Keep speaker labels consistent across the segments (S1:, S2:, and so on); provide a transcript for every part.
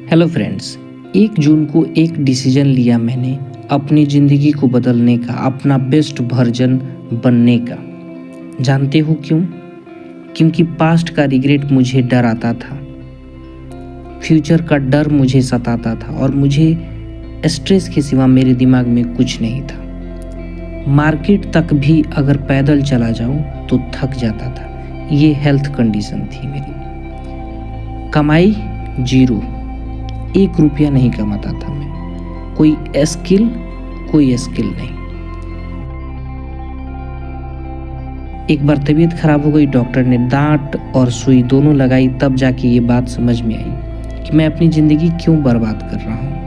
S1: Hello friends, 1 जून को एक decision लिया मैंने अपनी ज़िंदगी को बदलने का, अपना बेस्ट वर्जन बनने का। जानते हो क्यों? क्योंकि पास्ट का रिग्रेट मुझे डराता था, फ्यूचर का डर मुझे सताता था और मुझे स्ट्रेस के सिवा मेरे दिमाग में कुछ नहीं था। मार्केट तक भी अगर पैदल चला जाऊं तो थक जाता था। ये हेल्थ कंडीशन थी मेरी। कमाई 0, 1 रुपया नहीं कमाता था मैं। कोई स्किल नहीं। एक बार तबीयत खराब हो गई, डॉक्टर ने दांत और सुई दोनों लगाई, तब जाके ये बात समझ में आई कि मैं अपनी ज़िंदगी क्यों बर्बाद कर रहा हूँ।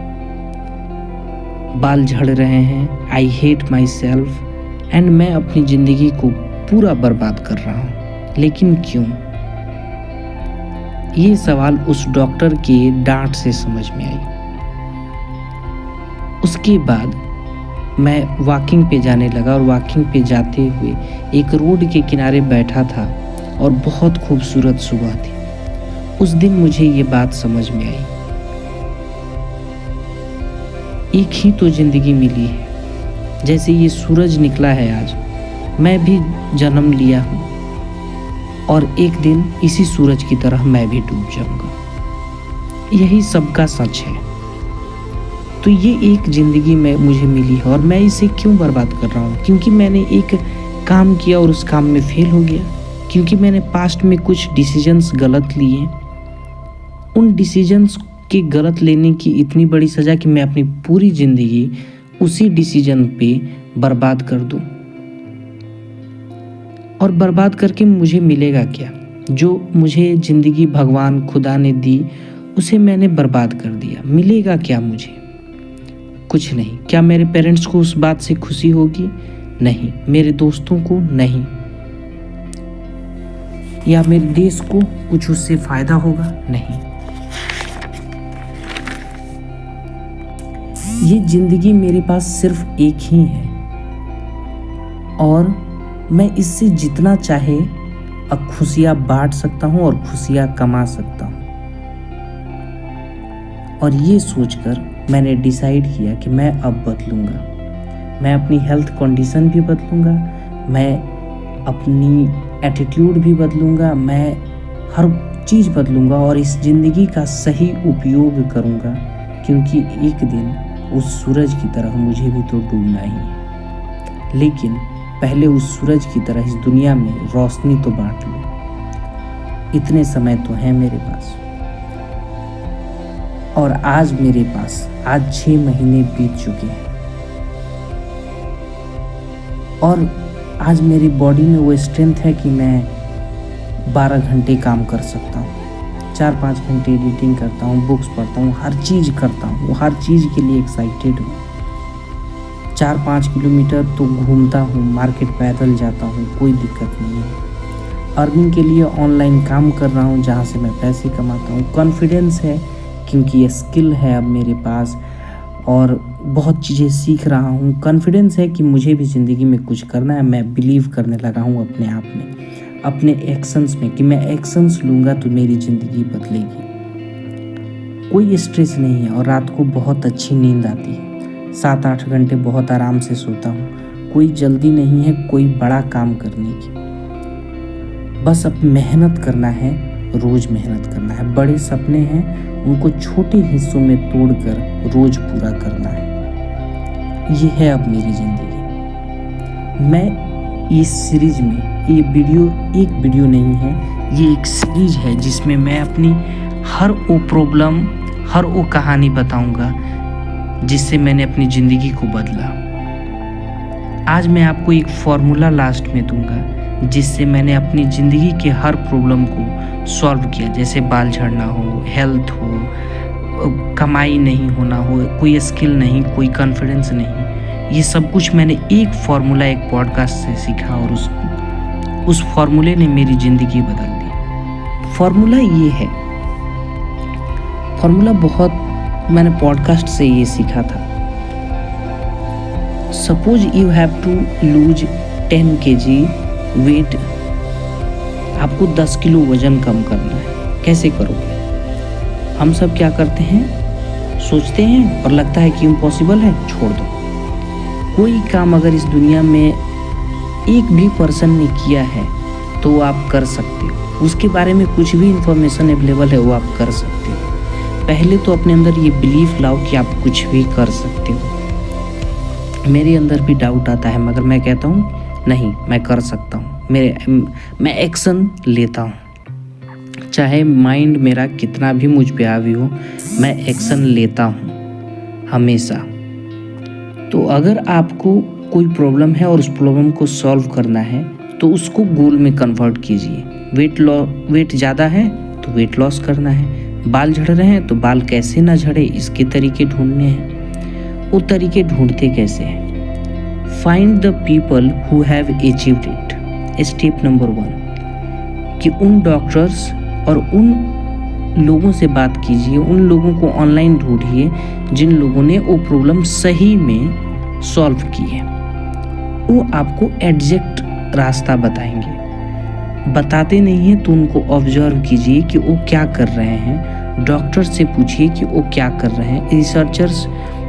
S1: बाल झड़ रहे हैं, I hate my self and मैं अपनी ज़िंदगी को पूरा बर्बाद कर रहा हूँ। लेकिन क्यों? ये सवाल उस डॉक्टर के डांट से समझ में आई। उसके बाद मैं वॉकिंग पे जाने लगा और वॉकिंग पे जाते हुए एक रोड के किनारे बैठा था और बहुत खूबसूरत सुबह थी। उस दिन मुझे ये बात समझ में आई, एक ही तो जिंदगी मिली है। जैसे ये सूरज निकला है आज, मैं भी जन्म लिया हूँ और एक दिन इसी सूरज की तरह मैं भी डूब जाऊंगा। यही सबका सच है। तो ये एक ज़िंदगी में मुझे मिली है और मैं इसे क्यों बर्बाद कर रहा हूँ? क्योंकि मैंने एक काम किया और उस काम में फेल हो गया। क्योंकि मैंने पास्ट में कुछ डिसीजंस गलत लिए। उन डिसीजंस के गलत लेने की इतनी बड़ी सज़ा कि मैं अपनी पूरी ज़िंदगी उसी डिसीजन पे बर्बाद कर दूँ। और बर्बाद करके मुझे मिलेगा क्या? जो मुझे ज़िंदगी भगवान खुदा ने दी उसे मैंने बर्बाद कर दिया। मिलेगा क्या मुझे? कुछ नहीं। क्या मेरे पेरेंट्स को उस बात से खुशी होगी? नहीं। मेरे दोस्तों को? नहीं। या मेरे देश को कुछ उससे फायदा होगा? नहीं। ये ज़िंदगी मेरे पास सिर्फ एक ही है और मैं इससे जितना चाहे खुशियाँ बांट सकता हूँ और खुशियाँ कमा सकता हूँ। और ये सोचकर मैंने डिसाइड किया कि मैं अब बदलूँगा। मैं अपनी हेल्थ कंडीशन भी बदलूँगा, मैं अपनी एटीट्यूड भी बदलूँगा, मैं हर चीज़ बदलूँगा और इस ज़िंदगी का सही उपयोग करूँगा। क्योंकि एक दिन उस सूरज की तरह मुझे भी तो डूबना ही है। लेकिन पहले उस सूरज की तरह इस दुनिया में रोशनी तो बांट लूं। इतने समय तो है मेरे पास। और आज मेरे पास 6 महीने बीत चुके हैं और आज मेरी बॉडी में वो स्ट्रेंथ है कि मैं 12 घंटे काम कर सकता हूँ, 4-5 घंटे एडिटिंग करता हूँ, बुक्स पढ़ता हूँ, हर चीज़ करता हूँ, हर चीज़ के लिए एक्साइटेड हूँ। 4-5 किलोमीटर तो घूमता हूँ, मार्केट पैदल जाता हूँ, कोई दिक्कत नहीं है। अर्निंग के लिए ऑनलाइन काम कर रहा हूँ जहाँ से मैं पैसे कमाता हूँ। कॉन्फिडेंस है क्योंकि ये स्किल है अब मेरे पास और बहुत चीज़ें सीख रहा हूँ। कॉन्फिडेंस है कि मुझे भी ज़िंदगी में कुछ करना है। मैं बिलीव करने लगा हूँ अपने आप में, अपने एक्शंस में कि मैं एक्शंस लूँगा तो मेरी ज़िंदगी बदलेगी। कोई स्ट्रेस नहीं है और रात को बहुत अच्छी नींद आती है। 7-8 घंटे बहुत आराम से सोता हूँ। कोई जल्दी नहीं है कोई बड़ा काम करने की। बस अब मेहनत करना है, रोज़ मेहनत करना है। बड़े सपने हैं, उनको छोटे हिस्सों में तोड़कर रोज़ पूरा करना है। ये है अब मेरी ज़िंदगी। मैं इस सीरीज में, ये वीडियो एक वीडियो नहीं है, ये एक सीरीज है जिसमें मैं अपनी हर वो प्रॉब्लम, हर वो कहानी बताऊँगा जिससे मैंने अपनी ज़िंदगी को बदला। आज मैं आपको एक फॉर्मूला लास्ट में दूंगा जिससे मैंने अपनी ज़िंदगी के हर प्रॉब्लम को सॉल्व किया। जैसे बाल झड़ना हो, हेल्थ हो, कमाई नहीं होना हो, कोई स्किल नहीं, कोई कॉन्फिडेंस नहीं, ये सब कुछ मैंने एक फॉर्मूला, एक पॉडकास्ट से सीखा और उस फॉर्मूले ने मेरी ज़िंदगी बदल दी। फॉर्मूला ये है, फॉर्मूला बहुत मैंने पॉडकास्ट से ये सीखा था। Suppose you have to lose 10 kg weight, आपको 10 किलो वजन कम करना है। कैसे करोगे? हम सब क्या करते हैं, सोचते हैं और लगता है कि इम्पॉसिबल है, छोड़ दो। कोई काम अगर इस दुनिया में एक भी पर्सन ने किया है तो वो आप कर सकते हो। उसके बारे में कुछ भी इंफॉर्मेशन अवेलेबल है वो आप कर सकते हो। पहले तो अपने अंदर ये बिलीफ लाओ कि आप कुछ भी कर सकते हो। मेरे अंदर भी डाउट आता है, मगर मैं कहता हूँ नहीं, मैं कर सकता हूँ। मैं एक्शन लेता हूँ, चाहे माइंड मेरा कितना भी मुझ पे हावी हो, मैं एक्शन लेता हूँ हमेशा। तो अगर आपको कोई प्रॉब्लम है और उस प्रॉब्लम को सॉल्व करना है तो उसको गोल में कन्वर्ट कीजिए। वेट ज़्यादा है तो वेट लॉस करना है, बाल झड़ रहे हैं तो बाल कैसे ना झड़े इसके तरीके ढूंढने हैं। वो तरीके ढूंढते कैसे हैं? Find the people who have achieved it. Step number 1 कि उन डॉक्टर्स और उन लोगों से बात कीजिए, उन लोगों को ऑनलाइन ढूंढिए जिन लोगों ने वो प्रॉब्लम सही में सॉल्व की है। वो आपको एग्जैक्ट रास्ता बताएंगे। बताते नहीं हैं तो उनको ऑब्जर्व कीजिए कि वो क्या कर रहे हैं। डॉक्टर से पूछिए कि वो क्या कर रहे हैं। रिसर्चर्स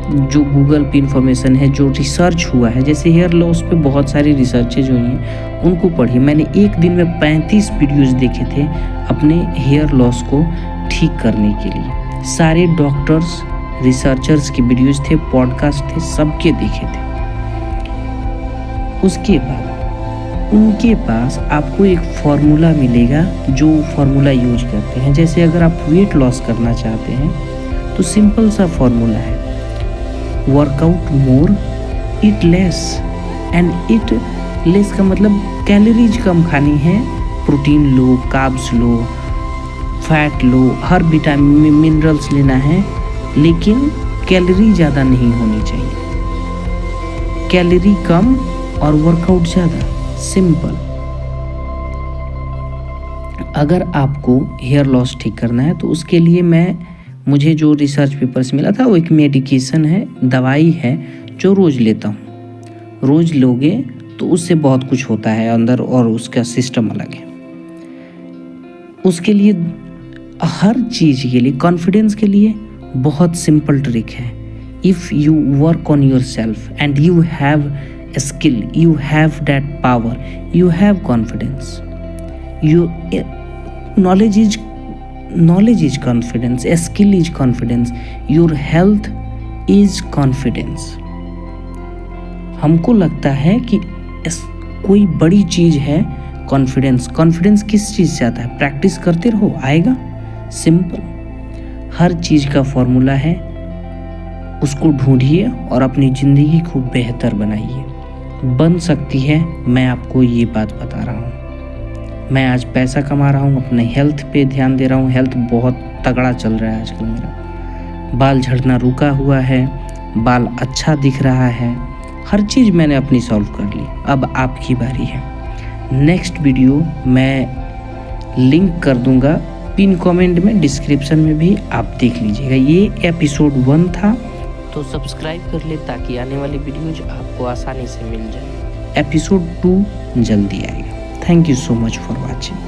S1: जो गूगल पे इंफॉर्मेशन है, जो रिसर्च हुआ है, जैसे हेयर लॉस पे बहुत सारी रिसर्चेज हुई हैं, उनको पढ़िए। मैंने एक दिन में 35 वीडियोस देखे थे अपने हेयर लॉस को ठीक करने के लिए। सारे डॉक्टर्स, रिसर्चर्स की वीडियोस थे, पॉडकास्ट थे, सबके देखे थे। उसके बाद उनके पास आपको एक फार्मूला मिलेगा जो फार्मूला यूज करते हैं। जैसे अगर आप वेट लॉस करना चाहते हैं तो सिंपल सा फार्मूला है, workout more, eat less. And eat less का मतलब कैलोरीज कम खानी है, प्रोटीन लो, कार्ब्स लो, फैट लो, हर विटामिन मिनरल्स लेना है, लेकिन कैलोरी ज़्यादा नहीं होनी चाहिए। कैलोरी कम और वर्कआउट ज़्यादा, सिंपल। अगर आपको हेयर लॉस ठीक करना है तो उसके लिए मुझे जो रिसर्च पेपर्स मिला था वो एक मेडिकेशन है, दवाई है जो रोज़ लेता हूँ। रोज़ लोगे तो उससे बहुत कुछ होता है अंदर और उसका सिस्टम अलग है। उसके लिए हर चीज़ के लिए, कॉन्फिडेंस के लिए बहुत सिंपल ट्रिक है। If you work on your self and you have skill, you have that power, you have confidence. Knowledge is confidence, skill is confidence, your health is confidence. हमको लगता है कि कोई बड़ी चीज़ है कॉन्फिडेंस किस चीज़ से आता है? प्रैक्टिस करते रहो, आएगा। सिंपल, हर चीज़ का फॉर्मूला है, उसको ढूंढिए और अपनी ज़िंदगी को बेहतर बनाइए। बन सकती है, मैं आपको ये बात बता रहा हूँ। मैं आज पैसा कमा रहा हूँ, अपने हेल्थ पे ध्यान दे रहा हूँ। हेल्थ बहुत तगड़ा चल रहा है आजकल मेरा। बाल झड़ना रुका हुआ है, बाल अच्छा दिख रहा है, हर चीज़ मैंने अपनी सॉल्व कर ली। अब आपकी बारी है। नेक्स्ट वीडियो मैं लिंक कर दूंगा पिन कमेंट में, डिस्क्रिप्शन में भी आप देख लीजिएगा। ये एपिसोड 1 था, तो सब्सक्राइब कर ले ताकि आने वाली वीडियोज आपको आसानी से मिल जाए। एपिसोड 2 जल्दी आएगा। Thank you so much for watching.